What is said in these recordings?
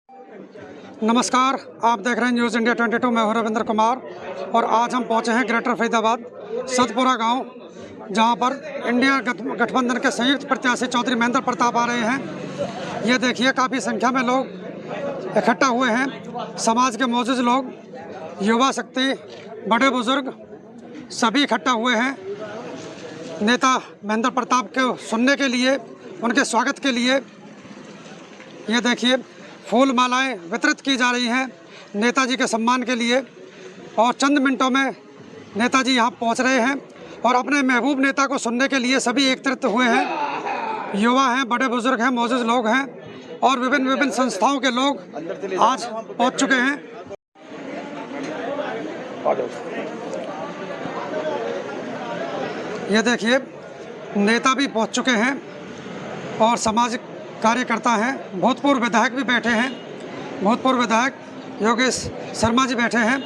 नमस्कार, आप देख रहे हैं न्यूज़ इंडिया 22। मैं हूं रविंद्र कुमार और आज हम पहुंचे हैं ग्रेटर फरीदाबाद सतपुरा गांव, जहां पर इंडिया गठबंधन के संयुक्त प्रत्याशी चौधरी महेंद्र प्रताप आ रहे हैं। ये देखिए, काफ़ी संख्या में लोग इकट्ठा हुए हैं। समाज के मौजूद लोग, युवा शक्ति, बड़े बुजुर्ग सभी इकट्ठा हुए हैं नेता महेंद्र प्रताप को सुनने के लिए, उनके स्वागत के लिए। ये देखिए, फूल मालाएं वितरित की जा रही हैं नेताजी के सम्मान के लिए और चंद मिनटों में नेताजी यहां पहुंच रहे हैं और अपने महबूब नेता को सुनने के लिए सभी एकत्रित हुए हैं। युवा हैं, बड़े बुजुर्ग हैं, मौजूद लोग हैं और विभिन्न संस्थाओं के लोग आज पहुंच चुके हैं। ये देखिए, नेता भी पहुंच चुके हैं और सामाजिक कार्यकर्ता हैं, भूतपूर्व विधायक भी बैठे हैं। भूतपूर्व विधायक योगेश शर्मा जी बैठे हैं,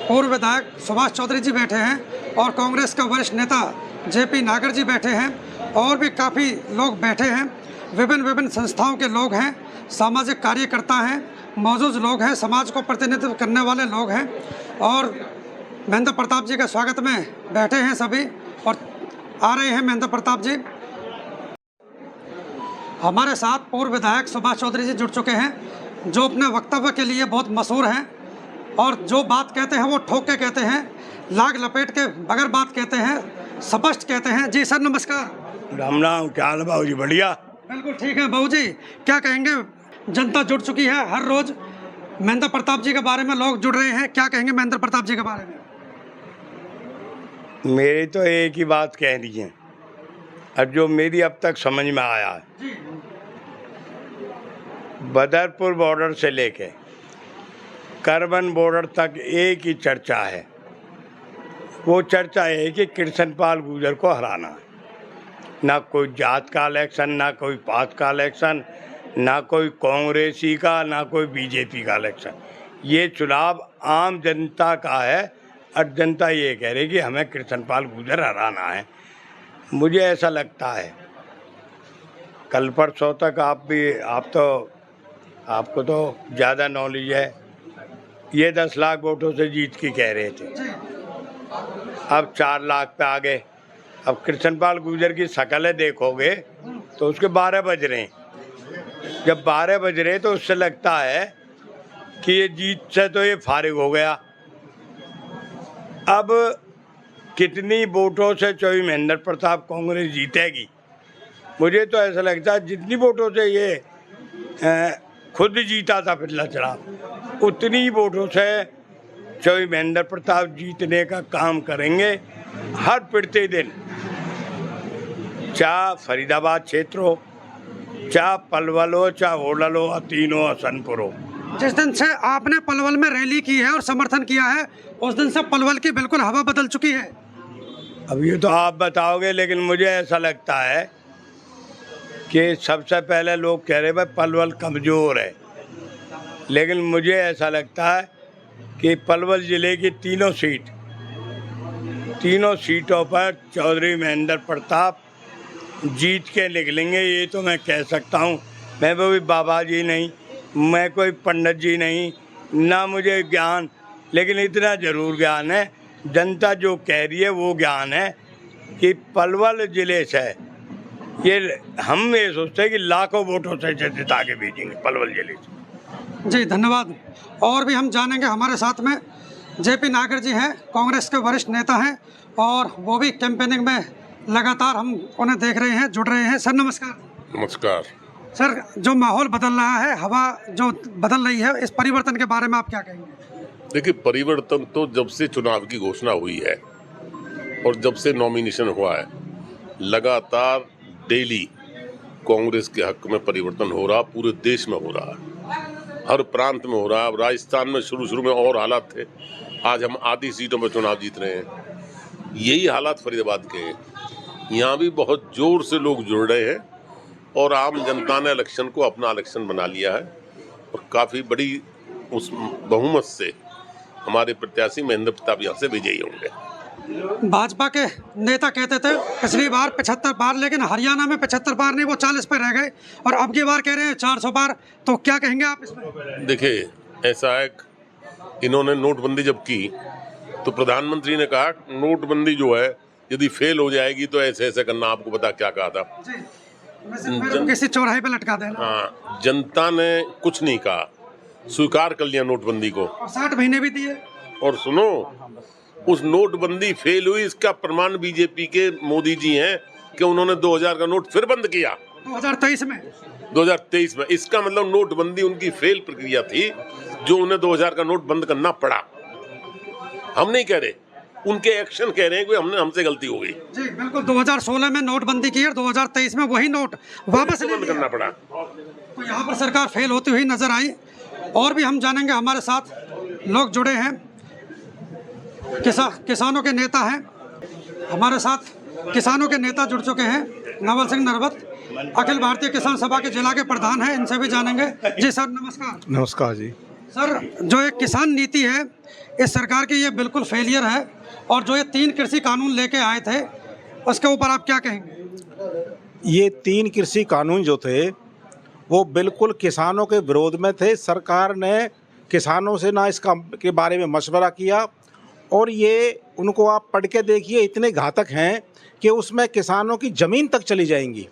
पूर्व विधायक सुभाष चौधरी जी बैठे हैं और कांग्रेस के वरिष्ठ नेता जेपी नागर जी बैठे हैं और भी काफ़ी लोग बैठे हैं। विभिन्न संस्थाओं के लोग हैं, सामाजिक कार्यकर्ता हैं, मौजूद लोग हैं, समाज को प्रतिनिधित्व करने वाले लोग हैं और महेंद्र प्रताप जी के स्वागत में बैठे हैं सभी और आ रहे हैं महेंद्र प्रताप जी। हमारे साथ पूर्व विधायक सुभाष चौधरी जी जुड़ चुके हैं, जो अपने वक्तव्य के लिए बहुत मशहूर हैं और जो बात कहते हैं वो ठोक के कहते हैं, लाग लपेट के बगैर बात कहते हैं, स्पष्ट कहते हैं। जी सर, नमस्कार। राम राम, क्या हाल है बाबू जी? बढ़िया, बिल्कुल ठीक है। बाबू जी, क्या कहेंगे? जनता जुड़ चुकी है, हर रोज महेंद्र प्रताप जी के बारे में लोग जुड़ रहे हैं, क्या कहेंगे महेंद्र प्रताप जी के बारे में? मेरी तो एक ही बात कहनी है और जो मेरी अब तक समझ में आया है, बदरपुर बॉर्डर से लेके करबन बॉर्डर तक एक ही चर्चा है। वो चर्चा है कि कृष्णपाल गुर्जर को हराना है। ना कोई जात का इलेक्शन, ना कोई पात का इलेक्शन, ना कोई कांग्रेसी का, ना कोई बीजेपी का इलेक्शन। ये चुनाव आम जनता का है और जनता ये कह रही है कि हमें कृष्णपाल गुर्जर हराना है। मुझे ऐसा लगता है, कल परसों तक आपको तो ज़्यादा नॉलेज है, ये 10 लाख वोटों से जीत की कह रहे थे, अब 4 लाख पे आ गए। अब कृष्णपाल गुर्जर की शक्लें देखोगे तो उसके 12 बज रहे हैं। जब 12 बज रहे तो उससे लगता है कि ये जीत से तो ये फारिग हो गया। अब कितनी वोटों से चौधरी महेंद्र प्रताप कांग्रेस जीतेगी? मुझे तो ऐसा लगता है जितनी वोटों से ये खुद जीता था पिछला चुनाव, उतनी वोटों से चौधरी महेंद्र प्रताप जीतने का काम करेंगे हर पिछले दिन। चाहे फरीदाबाद क्षेत्र हो, चाहे पलवल हो, चाहे होडल हो, तीन हो, हसनपुर हो। जिस दिन से आपने पलवल में रैली की है और समर्थन किया है, उस दिन से पलवल की बिल्कुल हवा बदल चुकी है। अब ये तो आप बताओगे, लेकिन मुझे ऐसा लगता है कि सबसे पहले लोग कह रहे भाई पलवल कमज़ोर है, लेकिन मुझे ऐसा लगता है कि पलवल ज़िले की तीनों सीटों पर चौधरी महेंद्र प्रताप जीत के निकलेंगे। ये तो मैं कह सकता हूँ। मैं कोई बाबा जी नहीं, मैं कोई पंडित जी नहीं, ना मुझे ज्ञान, लेकिन इतना ज़रूर ज्ञान है, जनता जो कह रही है वो ज्ञान है कि पलवल ज़िले से हम ये सोचते हैं कि लाखों वोटों से जिता के भेजेंगे पलवल ज़िले से। जी धन्यवाद। और भी हम जानेंगे, हमारे साथ में जेपी नागर जी हैं, कांग्रेस के वरिष्ठ नेता हैं और वो भी कैंपेनिंग में लगातार हम उन्हें देख रहे हैं, जुड़ रहे हैं। सर नमस्कार। नमस्कार सर, जो माहौल बदल रहा है, हवा जो बदल रही है, इस परिवर्तन के बारे में आप क्या कहेंगे? देखिए, परिवर्तन तो जब से चुनाव की घोषणा हुई है और जब से नॉमिनेशन हुआ है, लगातार डेली कांग्रेस के हक में परिवर्तन हो रहा, पूरे देश में हो रहा है, हर प्रांत में हो रहा है। अब राजस्थान में शुरू में और हालात थे, आज हम आधी सीटों में चुनाव जीत रहे हैं। यही हालात फरीदाबाद के हैं। यहाँ भी बहुत जोर से लोग जुड़ रहे हैं और आम जनता ने इलेक्शन को अपना इलेक्शन बना लिया है और काफ़ी बड़ी उस बहुमत से हमारे प्रत्याशी महेंद्र प्रताप यहाँ से विजयी होंगे। भाजपा के नेता कहते थे पिछली बार 75 पार, लेकिन हरियाणा में 75 पार नहीं, वो 40 पर रह गए और अब की बार कह रहे हैं 400 पार। तो क्या कहेंगे आप इसमें? देखिए, ऐसा है, इन्होंने नोटबंदी जब की तो प्रधानमंत्री ने कहा नोटबंदी जो है यदि फेल हो जाएगी तो ऐसे ऐसे करना। आपको पता क्या कहा था? किसी चौराहे पे लटका देना। हाँ, जनता ने कुछ नहीं कहा, स्वीकार कर लिया नोटबंदी को, और 60 महीने भी दिए। और सुनो, उस नोटबंदी फेल हुई इसका प्रमाण बीजेपी के मोदी जी हैं कि उन्होंने 2000 का नोट फिर बंद किया 2023 में। 2023 में। इसका मतलब नोटबंदी उनकी फेल प्रक्रिया थी जो उन्हें 2000 का नोट बंद करना पड़ा। हम नहीं कह रहे, उनके एक्शन कह रहे हैं कि हमसे गलती हो गई। जी बिल्कुल, 2016 में नोटबंदी की और 2023 में वही नोट वापस बंद करना पड़ा। तो यहाँ पर सरकार फेल होती हुई नजर आई। और भी हम जानेंगे, हमारे साथ लोग जुड़े हैं, किसानों के नेता हैं हमारे साथ। किसानों के नेता जुड़ चुके हैं। नवल सिंह नरवत अखिल भारतीय किसान सभा के जिला के प्रधान हैं, इनसे भी जानेंगे। जी सर, नमस्कार। नमस्कार जी। सर, जो एक किसान नीति है इस सरकार की, ये बिल्कुल फेलियर है, और जो ये 3 कृषि कानून लेके आए थे उसके ऊपर आप क्या कहेंगे? ये 3 कृषि कानून जो थे वो बिल्कुल किसानों के विरोध में थे। सरकार ने किसानों से ना इसका के बारे में मशवरा किया, और ये उनको आप पढ़ के देखिए, इतने घातक हैं कि उसमें किसानों की ज़मीन तक चली जाएंगी।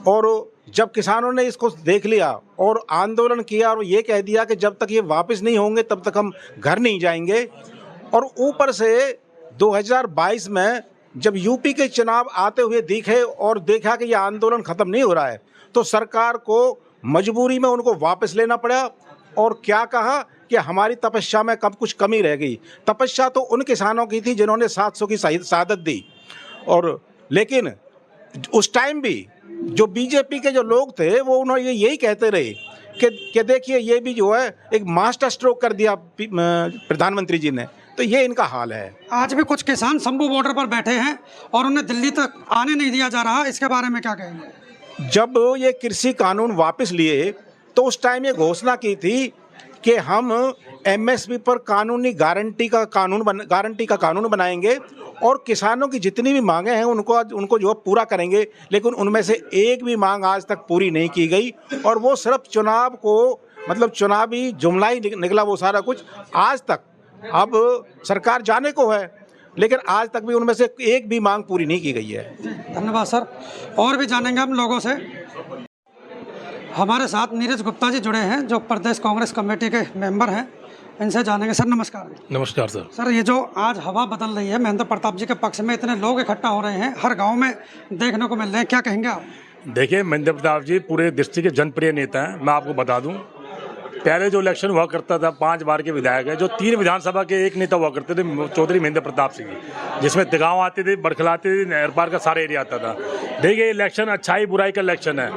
और जब किसानों ने इसको देख लिया और आंदोलन किया और ये कह दिया कि जब तक ये वापस नहीं होंगे तब तक हम घर नहीं जाएंगे, और ऊपर से 2022 में जब यूपी के चुनाव आते हुए दिखे और देखा कि ये आंदोलन ख़त्म नहीं हो रहा है, तो सरकार को मजबूरी में उनको वापस लेना पड़ा। और क्या कहा कि हमारी तपस्या में कब कुछ कमी रह गई। तपस्या तो उन किसानों की थी जिन्होंने 700 की शहादत दी। और लेकिन उस टाइम भी जो बीजेपी के जो लोग थे वो उन्होंने यही कहते रहे कि देखिए ये भी जो है एक मास्टर स्ट्रोक कर दिया प्रधानमंत्री जी ने। तो ये इनका हाल है। आज भी कुछ किसान शंभू बॉर्डर पर बैठे हैं और उन्हें दिल्ली तक आने नहीं दिया जा रहा, इसके बारे में क्या कहेंगे? जब ये कृषि कानून वापस लिए तो उस टाइम ये घोषणा की थी कि हम एमएसपी पर कानूनी गारंटी का कानून बनाएंगे और किसानों की जितनी भी मांगे हैं उनको जो पूरा करेंगे। लेकिन उनमें से एक भी मांग आज तक पूरी नहीं की गई, और वो सिर्फ चुनाव को मतलब चुनावी जुमला ही निकला वो सारा कुछ। आज तक अब सरकार जाने को है, लेकिन आज तक भी उनमें से एक भी मांग पूरी नहीं की गई है। धन्यवाद सर। और भी जानेंगे हम लोगों से। हमारे साथ नीरज गुप्ता जी जुड़े हैं जो प्रदेश कांग्रेस कमेटी के मेंबर हैं, इनसे जानेंगे। सर नमस्कार। नमस्कार सर। सर, ये जो आज हवा बदल रही है महेंद्र प्रताप जी के पक्ष में, इतने लोग इकट्ठा हो रहे हैं, हर गांव में देखने को मिल रहे हैं, क्या कहेंगे आप? देखिए, महेंद्र प्रताप जी पूरे डिस्ट्रिक्ट के जनप्रिय नेता हैं। मैं आपको बता दूं, पहले जो इलेक्शन हुआ करता था 5 बार के विधायक है, जो 3 विधानसभा के एक नेता हुआ करते थे, चौधरी महेंद्र प्रताप सिंह, जिसमें तिगांव आते थे, बड़खला आते थे, नहर पार का सारा एरिया आता था। देखिए, इलेक्शन अच्छाई बुराई का इलेक्शन है।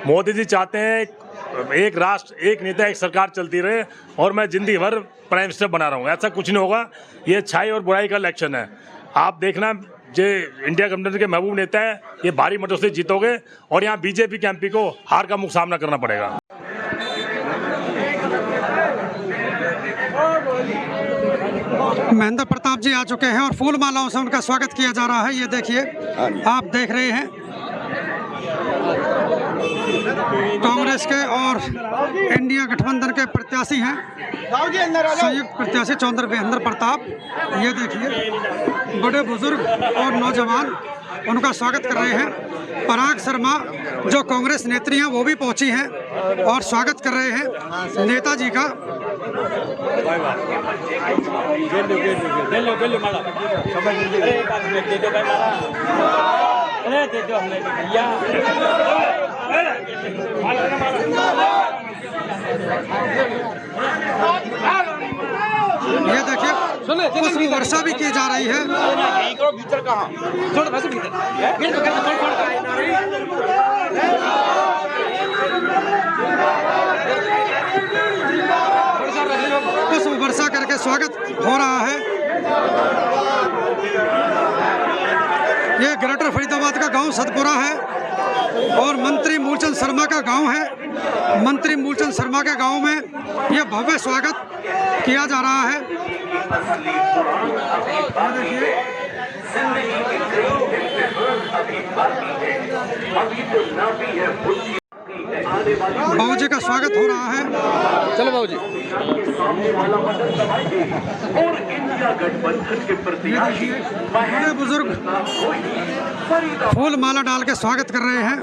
मोदी जी चाहते हैं एक राष्ट्र, एक नेता, एक सरकार चलती रहे, और मैं जिंदगी भर प्राइम मिनिस्टर बना रहा हूँ। ऐसा कुछ नहीं होगा। ये अच्छाई और बुराई का इलेक्शन है। आप देखना, जो इंडिया गठबंधन के महबूब नेता है, ये भारी मतों से जीतोगे, और यहाँ बीजेपी के एमपी को हार का मुख सामना करना पड़ेगा। महेंद्र प्रताप जी आ चुके हैं और फूल मालाओं से उनका स्वागत किया जा रहा है। ये देखिए, आप देख रहे हैं कांग्रेस के और इंडिया गठबंधन के प्रत्याशी हैं, संयुक्त प्रत्याशी चौधरी महेंद्र प्रताप। ये देखिए, बड़े बुजुर्ग और नौजवान उनका स्वागत कर रहे हैं। पराग शर्मा जो कांग्रेस नेत्री हैं वो भी पहुंची हैं और स्वागत कर रहे हैं नेताजी का। ये देखिए, पुष्प वर्षा भी की जा रही है। पुष्प वर्षा करके स्वागत हो रहा है। ये ग्रेटर फरीदाबाद का गांव सतपुरा है और मंत्री मूलचंद शर्मा का गांव है। मंत्री मूलचंद शर्मा के गांव में ये भव्य स्वागत किया जा रहा है। बाबूजी का स्वागत हो रहा है। चलो बाबूजी। बड़े बुजुर्ग फूल माला डाल के स्वागत कर रहे हैं।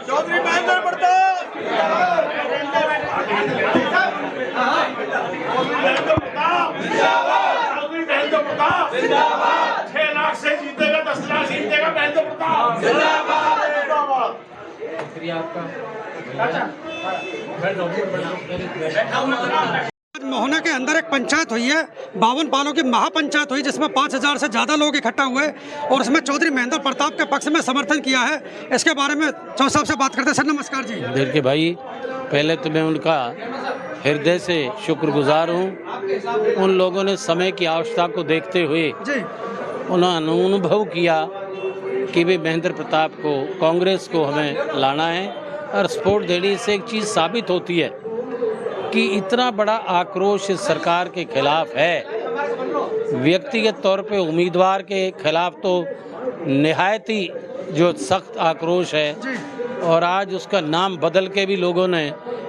चौधरी महेंद्र प्रताप चौधरी महेंद्र प्रताप 6 लाख से जीतेगा, 10 लाख से जीतेगा महेंद्र प्रताप जिंदाबाद। मोहना के अंदर एक पंचायत हुई है, 52 पालों की महापंचायत हुई, जिसमें 5000 से ज़्यादा लोग इकट्ठा हुए और उसमें चौधरी महेंद्र प्रताप के पक्ष में समर्थन किया है। इसके बारे में चौधरी साहब से बात करते हैं। सर नमस्कार जी। देखिए भाई, पहले तो मैं उनका हृदय से शुक्रगुजार हूँ। उन लोगों ने समय की आवश्यकता को देखते हुए जी उन्होंने अनुभव किया कि भाई महेंद्र प्रताप को, कांग्रेस को हमें लाना है और सपोर्ट देने से एक चीज़ साबित होती है कि इतना बड़ा आक्रोश इस सरकार के खिलाफ है। व्यक्तिगत तौर पे उम्मीदवार के खिलाफ तो निहायत ही जो सख्त आक्रोश है, और आज उसका नाम बदल के भी लोगों ने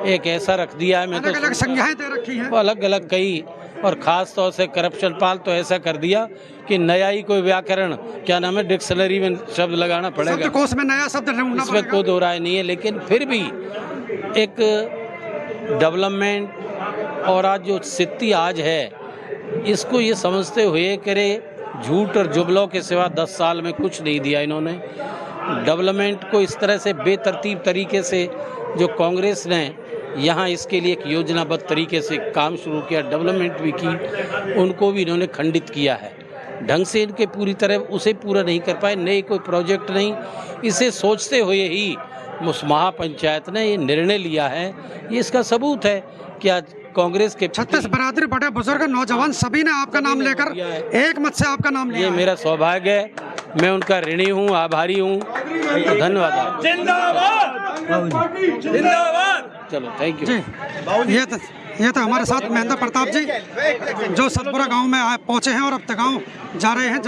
एक ऐसा रख दिया है, मैं तो अलग-अलग संज्ञाएं दे रखी हैं। अलग अलग कई, और ख़ास तौर से करप्शन पाल तो ऐसा कर दिया कि नया ही कोई व्याकरण, क्या नाम है, डिक्शनरी में शब्द लगाना पड़ेगा। शब्दकोश में नया शब्द ढूंढना इसमें पड़ेगा। कोई दो राय नहीं है, लेकिन फिर भी एक डेवलपमेंट और आज जो स्थिति आज है, इसको ये समझते हुए कि रे झूठ और जुमलों के सिवा 10 साल में कुछ नहीं दिया इन्होंने। डेवलपमेंट को इस तरह से बेतरतीब तरीके से जो कांग्रेस ने यहाँ इसके लिए एक योजनाबद्ध तरीके से काम शुरू किया, डेवलपमेंट भी की, उनको भी इन्होंने खंडित किया है। ढंग से इनके पूरी तरह उसे पूरा नहीं कर पाए, नए कोई प्रोजेक्ट नहीं। इसे सोचते हुए ही उस महापंचायत ने ये निर्णय लिया है। ये इसका सबूत है कि आज कांग्रेस के 36 बरादरी, बड़े बुजुर्ग, नौजवान सभी ने आपका नाम लेकर एक मत से आपका नाम लिया। ये मेरा सौभाग्य है, मैं उनका ऋणी हूँ, आभारी हूँ। धन्यवाद। चलो, थैंक यू जी। ये तो हमारे साथ महेंद्र प्रताप जी जो सतपुरा गांव में पहुंचे हैं और अब तक गाँव जा रहे हैं।